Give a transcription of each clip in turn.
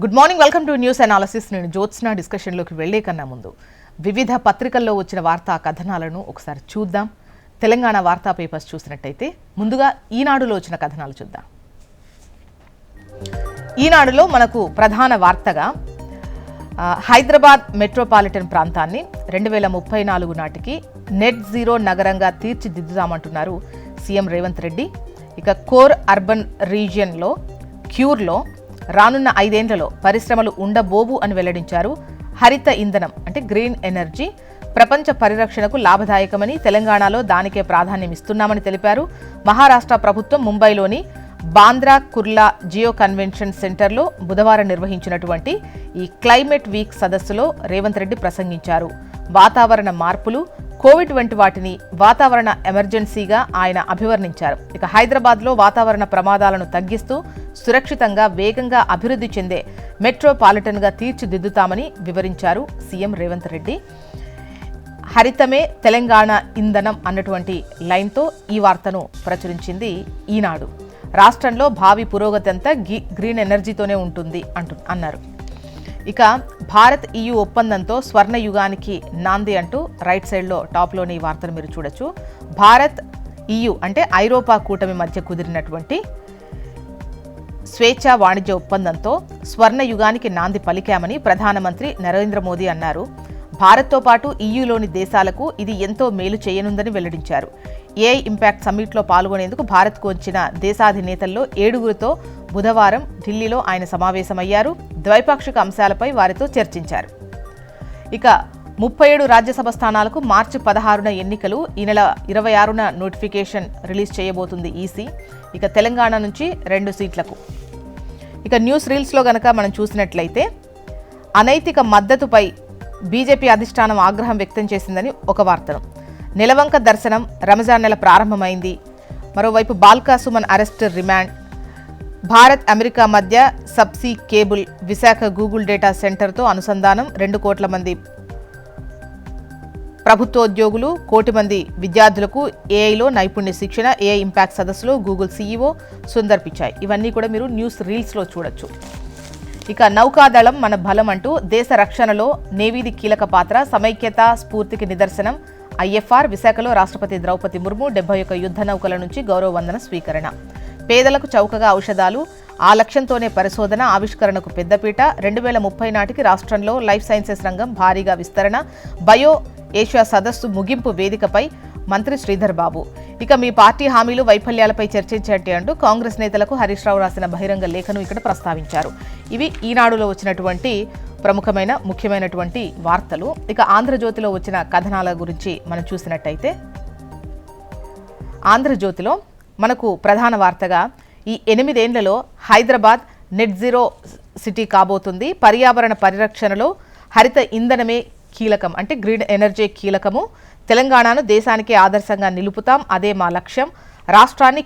Good morning, welcome to news analysis. నేను జ్యోత్స్న. డిస్కషన్లోకి వెళ్లే కన్నా ముందు వివిధ పత్రికల్లో వచ్చిన వార్తా కథనాలను ఒకసారి చూద్దాం. తెలంగాణ వార్తా పేపర్స్ చూసినట్టయితే ముందుగా ఈనాడులో వచ్చిన కథనాలు చూద్దాం. ఈనాడులో మనకు ప్రధాన వార్తగా హైదరాబాద్ మెట్రోపాలిటన్ ప్రాంతాన్ని 2034 నాటికి నెట్ జీరో నగరంగా తీర్చిదిద్దుతామంటున్నారు సీఎం రేవంత్ రెడ్డి. ఇక కోర్ అర్బన్ రీజియన్లో క్యూర్లో రానున్న 5 ఏళ్లలో పరిశ్రమలు ఉండబోవు అని వెల్లడించారు. హరిత ఇంధనం అంటే గ్రీన్ ఎనర్జీ ప్రపంచ పరిరక్షణకు లాభదాయకమని, తెలంగాణలో దానికే ప్రాధాన్యం ఇస్తున్నామని తెలిపారు. మహారాష్ట్ర ప్రభుత్వం ముంబైలోని బాంద్రా కుర్లా జియో కన్వెన్షన్ సెంటర్లో బుధవారం నిర్వహించినటువంటి ఈ క్లైమేట్ వీక్ సదస్సులో రేవంత్ రెడ్డి ప్రసంగించారు. వాతావరణ మార్పులు, కోవిడ్ వంటి వాటిని వాతావరణ ఎమర్జెన్సీగా ఆయన అభివర్ణించారు. ఇక హైదరాబాద్లో వాతావరణ ప్రమాదాలను తగ్గిస్తూ సురక్షితంగా వేగంగా అభివృద్ధి చెందే మెట్రోపాలిటన్గా తీర్చిదిద్దుతామని వివరించారు సీఎం రేవంత్ రెడ్డి. హరితమే తెలంగాణ ఇంధనం అన్నటువంటి లైన్తో ఈ వార్తను ప్రచురించింది ఈనాడు. రాష్ట్రంలో భావి పురోగతి అంతా గ్రీన్ ఎనర్జీతోనే ఉంటుంది అన్నారు. ఇక భారత్ EU ఒప్పందంతో స్వర్ణ యుగానికి నాంది అంటూ రైట్ సైడ్లో టాప్లోని ఈ వార్తను మీరు చూడొచ్చు. భారత్ EU అంటే ఐరోపా కూటమి మధ్య కుదిరినటువంటి స్వేచ్ఛా వాణిజ్య ఒప్పందంతో స్వర్ణ యుగానికి నాంది పలికామని ప్రధానమంత్రి నరేంద్ర మోదీ అన్నారు. భారత్తో పాటు EUలోని దేశాలకు ఇది ఎంతో మేలు చేయనుందని వెల్లడించారు. AI ఇంపాక్ట్ సమ్మిట్లో పాల్గొనేందుకు భారత్కు వచ్చిన దేశాధినేతల్లో 7గురితో బుధవారం ఢిల్లీలో ఆయన సమావేశమయ్యారు. ద్వైపాక్షిక అంశాలపై వారితో చర్చించారు. ఇక 37 రాజ్యసభ స్థానాలకు మార్చి 16న ఎన్నికలు, ఈ నెల 26న నోటిఫికేషన్ రిలీజ్ చేయబోతుంది ఈసీ. ఇక తెలంగాణ నుంచి 2 సీట్లకు. ఇక న్యూస్ రీల్స్లో గనక మనం చూసినట్లయితే అనైతిక మద్దతుపై బీజేపీ అధిష్టానం ఆగ్రహం వ్యక్తం చేసిందని ఒక వార్తను. నెలవంక దర్శనం, రంజాన్ నెల ప్రారంభమైంది. మరోవైపు Balka Suman arrest, remand. Bharat America మధ్య subsea cable, Visakha Google data సెంటర్తో అనుసంధానం. 2 కోట్ల మంది ప్రభుత్వోద్యోగులు, 1 కోటి మంది విద్యార్థులకు ఏఐలో నైపుణ్య శిక్షణ. ఏఐ ఇంపాక్ట్ సదస్సులో గూగుల్ CEO సుందర్ పిచాయ్. ఇవన్నీ కూడా మీరు న్యూస్ రీల్స్లో చూడొచ్చు. ఇక నౌకాదళం మన బలం అంటూ దేశ రక్షణలో నేవీది కీలక పాత్ర, సమైక్యత స్ఫూర్తికి నిదర్శనం. IFR విశాఖలో రాష్ట్రపతి ద్రౌపది ముర్ము 71 యుద్ధ నౌకల నుంచి గౌరవ వందన స్వీకరణ. పేదలకు చౌకగా ఔషధాలు, ఆ లక్ష్యంతోనే పరిశోధన ఆవిష్కరణకు పెద్దపీట. 2030 నాటికి రాష్ట్రంలో లైఫ్ సైన్సెస్ రంగం భారీగా విస్తరణ. బయో ఏషియా సదస్సు ముగింపు వేదికపై మంత్రి శ్రీధర్ బాబు. ఇక మీ పార్టీ హామీలు, వైఫల్యాలపై చర్చించేటి అంటూ కాంగ్రెస్ నేతలకు హరీష్ రావు రాసిన బహిరంగ లేఖను ఇక్కడ ప్రస్తావించారు. ఇవి ఈనాడులో వచ్చినటువంటి ప్రముఖమైన ముఖ్యమైనటువంటి వార్తలు. ఇక ఆంధ్రజ్యోతిలో వచ్చిన కథనాల గురించి మనం చూసినట్టయితే ఆంధ్రజ్యోతిలో మనకు ప్రధాన వార్తగా ఈ 8 ఏళ్లలో హైదరాబాద్ నెట్ జీరో సిటీ కాబోతుంది. పర్యావరణ పరిరక్షణలో హరిత ఇంధనమే కీలకం అంటే గ్రీన్ ఎనర్జీ కీలకము. తెలంగాణను దేశానికి ఆదర్శంగా నిలుపుతాం, అదే మా లక్ష్యం. రాష్ట్రాన్ని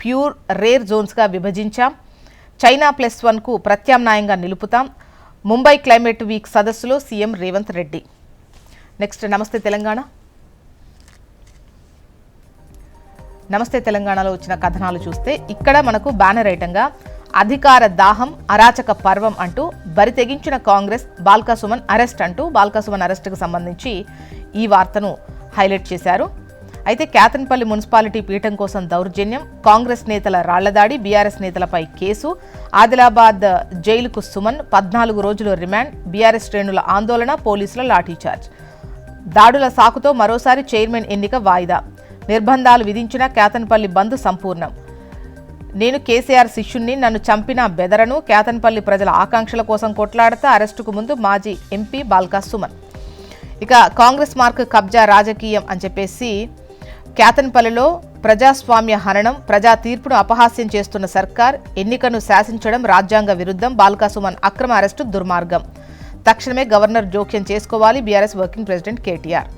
ప్యూర్ రేర్ జోన్స్గా విభజించాం. చైనా +1కు ప్రత్యామ్నాయంగా నిలుపుతాం. ముంబై క్లైమేట్ వీక్ సదస్సులో సీఎం రేవంత్ రెడ్డి. నెక్స్ట్ నమస్తే తెలంగాణ. నమస్తే తెలంగాణలో వచ్చిన కథనాలు చూస్తే ఇక్కడ మనకు బ్యానర్ ఐటంగా అధికార దాహం, అరాచక పర్వం అంటూ బరి తెగించిన కాంగ్రెస్, బాల్కా సుమన్ అరెస్ట్ అంటూ బాల్కా సుమన్ అరెస్టుకు సంబంధించి ఈ వార్తను హైలైట్ చేశారు. అయితే కేతన్పల్లి మున్సిపాలిటీ పీఠం కోసం దౌర్జన్యం, కాంగ్రెస్ నేతల రాళ్లదాడి, బీఆర్ఎస్ నేతలపై కేసు, ఆదిలాబాద్ జైలుకు సుమన్ 14 రోజులు రిమాండ్, బీఆర్ఎస్ శ్రేణుల ఆందోళన, పోలీసుల లాఠీచార్జ్. దాడుల సాకుతో మరోసారి చైర్మన్ ఎన్నిక వాయిదా, నిర్బంధాలు విధించిన కేతన్పల్లి బంద్ సంపూర్ణం. నేను కేసీఆర్ శిష్యుణ్ణి, నన్ను చంపిన బెదరను, కేతన్పల్లి ప్రజల ఆకాంక్షల కోసం కొట్లాడతా, అరెస్టుకు ముందు మాజీ ఎంపీ బాల్కా సుమన్. ఇక కాంగ్రెస్ మార్క్ కబ్జా రాజకీయం అని చెప్పేసి కేతన్పల్లిలో ప్రజాస్వామ్య హననం, ప్రజా తీర్పును అపహాస్యం చేస్తున్న సర్కార్, ఎన్నికను శాసించడం రాజ్యాంగ విరుద్ధం, బాల్కా సుమన్ అక్రమ అరెస్టు దుర్మార్గం, తక్షణమే గవర్నర్ జోక్యం చేసుకోవాలి, బీఆర్ఎస్ వర్కింగ్ ప్రెసిడెంట్ కేటీఆర్.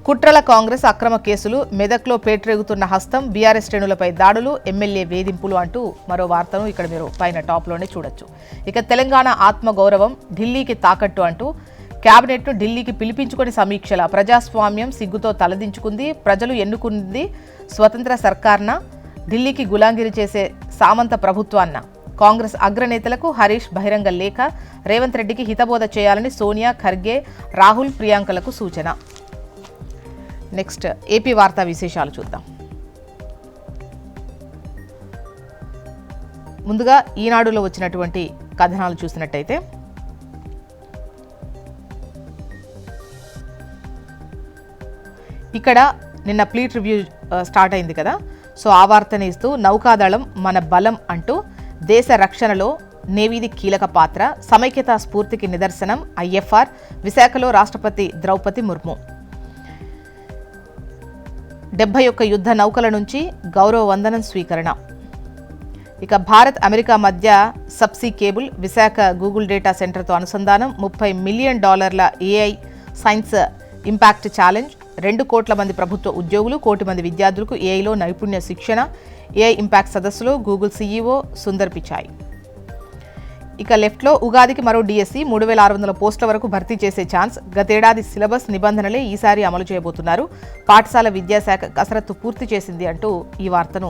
కుట్రల కాంగ్రెస్ అక్రమ కేసులు, మెదక్లో పేటరేగుతున్న హస్తం, బీఆర్ఎస్ శ్రేణులపై దాడులు, ఎమ్మెల్యే వేధింపులు అంటూ మరో వార్తను ఇక్కడ మీరు పైన టాప్లోనే చూడొచ్చు. ఇక తెలంగాణ ఆత్మగౌరవం ఢిల్లీకి తాకట్టు అంటూ కేబినెట్ను ఢిల్లీకి పిలిపించుకొని సమీక్షల, ప్రజాస్వామ్యం సిగ్గుతో తలదించుకుంది, ప్రజలు ఎన్నుకుంది స్వతంత్ర సర్కార్న, ఢిల్లీకి గులాంగిరి చేసే సామంత ప్రభుత్వాన్న, కాంగ్రెస్ అగ్రనేతలకు హరీష్ బహిరంగ లేఖ, రేవంత్ రెడ్డికి హితబోధ చేయాలని సోనియా, ఖర్గే, రాహుల్, ప్రియాంకలకు సూచన. నెక్స్ట్ ఏపీ వార్తా విశేషాలు చూద్దాం. ముందుగా ఈనాడులో వచ్చినటువంటి కథనాలు చూసినట్టయితే ఇక్కడ నిన్న ప్లీట్ రివ్యూ స్టార్ట్ అయింది కదా, సో ఆ వార్తని ఇస్తూ నౌకాదళం మన బలం అంటూ దేశ రక్షణలో నేవీది కీలక పాత్ర, సమైక్యతా స్ఫూర్తికి నిదర్శనం ఐఎఫ్ఆర్, విశాఖలో రాష్ట్రపతి ద్రౌపది ముర్ము. 71 యుద్ధ నౌకల నుంచి గౌరవ వందనం స్వీకరణ. ఇక భారత్ అమెరికా మధ్య subsea cable, Visakha Google data సెంటర్తో అనుసంధానం, $30 million AI science impact challenge, 2 కోట్ల మంది ప్రభుత్వ ఉద్యోగులు, 1 కోటి మంది విద్యార్థులకు ఏఐలో నైపుణ్య శిక్షణ, ఏఐ ఇంపాక్ట్ సదస్సులో గూగుల్ సీఈఓ సుందర్ పిచాయ్. ఇక లెఫ్ట్లో ఉగాదికి మరో డిఎస్సి, 3600 పోస్టుల వరకు భర్తీ చేసే ఛాన్స్, గతేడాది సిలబస్ నిబంధనలే ఈసారి అమలు చేయబోతున్నారు, పాఠశాల విద్యాశాఖ కసరత్తు పూర్తి చేసింది అంటూ ఈ వార్తను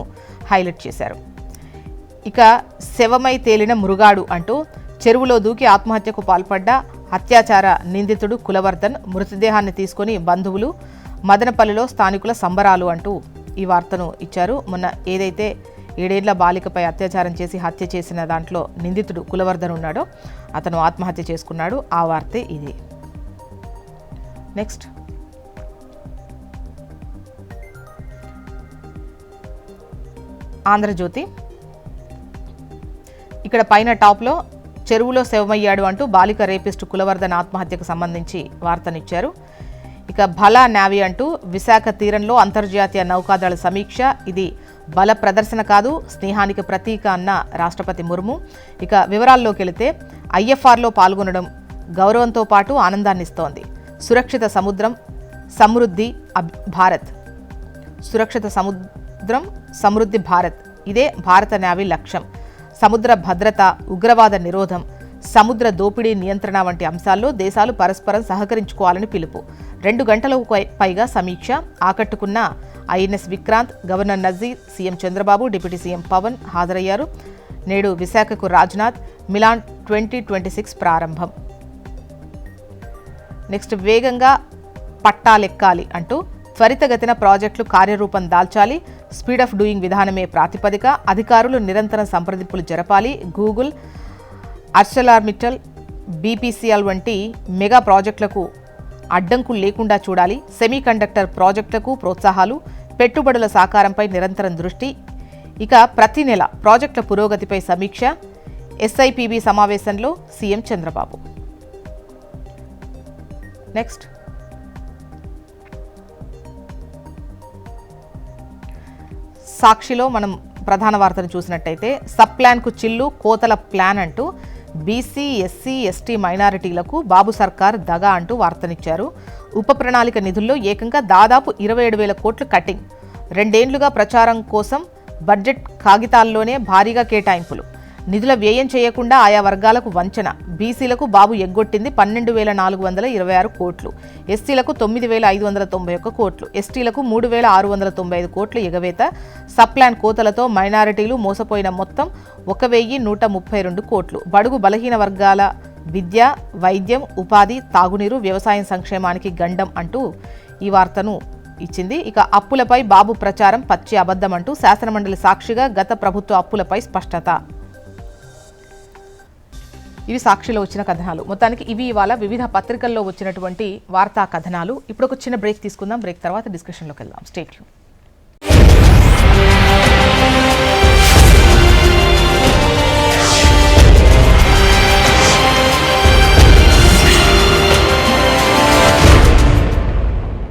హైలైట్ చేశారు. ఇక శవమై తేలిన మృగాడు అంటూ చెరువులో దూకి ఆత్మహత్యకు పాల్పడ్డ అత్యాచార నిందితుడు కులవర్ధన్ మృతదేహాన్ని తీసుకుని బంధువులు, మదనపల్లిలో స్థానికుల సంబరాలు అంటూ ఈ వార్తను ఇచ్చారు. మొన్న ఏదైతే 7 ఏళ్ల బాలికపై అత్యాచారం చేసి హత్య చేసిన దాంట్లో నిందితుడు కులవర్ధన్ ఉన్నాడో అతను ఆత్మహత్య చేసుకున్నాడు, ఆ వార్తే ఇది. నెక్స్ట్ ఆంధ్రజ్యోతి, ఇక్కడ పైన టాప్లో చెరువులో శవమయ్యాడు అంటూ బాలిక రేపిస్టు కులవర్ధన్ ఆత్మహత్యకు సంబంధించి వార్తనిచ్చారు. ఇక భలా నావీ అంటూ విశాఖ తీరంలో అంతర్జాతీయ నౌకాదళ సమీక్ష, ఇది బల ప్రదర్శన కాదు స్నేహానికి ప్రతీక అన్న రాష్ట్రపతి ముర్ము. ఇక వివరాల్లోకి వెళితే ఐఎఫ్ఆర్లో పాల్గొనడం గౌరవంతో పాటు ఆనందాన్ని ఇస్తోంది. సురక్షిత సముద్రం సమృద్ధి భారత్, సురక్షిత సముద్రం సమృద్ధి భారత్, ఇదే భారత నావీ లక్ష్యం. సముద్ర భద్రత, ఉగ్రవాద నిరోధం, సముద్ర దోపిడీ నియంత్రణ వంటి అంశాల్లో దేశాలు పరస్పరం సహకరించుకోవాలని పిలుపు. 2 గంటలకు పైగా సమీక్ష, ఆకట్టుకున్న INS Vikrant, governor Nazeer, CM Chandrababu, deputy CM Pawan హాజరయ్యారు. నేడు విశాఖకు రాజ్నాథ్, మిలాన్ 2026 ప్రారంభం. నెక్స్ట్ వేగంగా పట్టాలెక్కాలి అంటూ త్వరితగతిన ప్రాజెక్టులు కార్యరూపం దాల్చాలి, స్పీడ్ ఆఫ్ డూయింగ్ విధానమే ప్రాతిపదిక, అధికారులు నిరంతరం సంప్రదింపులు జరపాలి. గూగుల్, ఆర్సెలర్మిట్టల్, బీపీసీఎల్ వంటి మెగా ప్రాజెక్టులకు అడ్డంకులు లేకుండా చూడాలి. సెమీకండక్టర్ ప్రాజెక్టులకు ప్రోత్సాహాలు, పెట్టుబడుల సాకారంపై నిరంతరం దృష్టి. ఇక ప్రతి నెల ప్రాజెక్టుల పురోగతిపై సమీక్ష, ఎస్ఐపిబి సమావేశంలో సీఎం చంద్రబాబు. నెక్స్ట్ సాక్షిలో మనం ప్రధాన వార్తను చూసినట్టయితే సబ్ ప్లాన్కు చిల్లు, కోతల ప్లాన్ అంటూ బీసీ, ఎస్సీ, ఎస్టీ మైనారిటీలకు బాబు సర్కార్ దగా అంటూ వార్తనిచ్చారు. ఉప ప్రణాళిక నిధుల్లో ఏకంగా దాదాపు 27,000 కోట్లు కట్టింగ్. 2 ఏళ్లుగా ప్రచారం కోసం బడ్జెట్ కాగితాల్లోనే భారీగా కేటాయింపులు. నిధుల వ్యయం చేయకుండా ఆయా వర్గాలకు వంచన. బీసీలకు బాబు ఎగ్గొట్టింది 12,426 కోట్లు, ఎస్సీలకు 9,591 కోట్లు, ఎస్టీలకు 3,695 కోట్లు ఎగవేత. సప్లాన్ కోతలతో మైనారిటీలు మోసపోయిన మొత్తం 1,132 కోట్లు. బడుగు బలహీన వర్గాల విద్య, వైద్యం, ఉపాధి, తాగునీరు, వ్యవసాయం సంక్షేమానికి గండం అంటూ ఈ వార్తను ఇచ్చింది. ఇక అప్పులపై బాబు ప్రచారం పచ్చి అబద్ధం అంటూ శాసనమండలి సాక్షిగా గత ప్రభుత్వ అప్పులపై స్పష్టత. ఇవి సాక్షిలో వచ్చిన కథనాలు. మొత్తానికి ఇవి ఇవాళ వివిధ పత్రికల్లో వచ్చినటువంటి వార్తా కథనాలు. ఇప్పుడు ఒక చిన్న బ్రేక్ తీసుకుందాం. బ్రేక్ తర్వాత డిస్కషన్లోకి వెళ్దాం. Stay tune.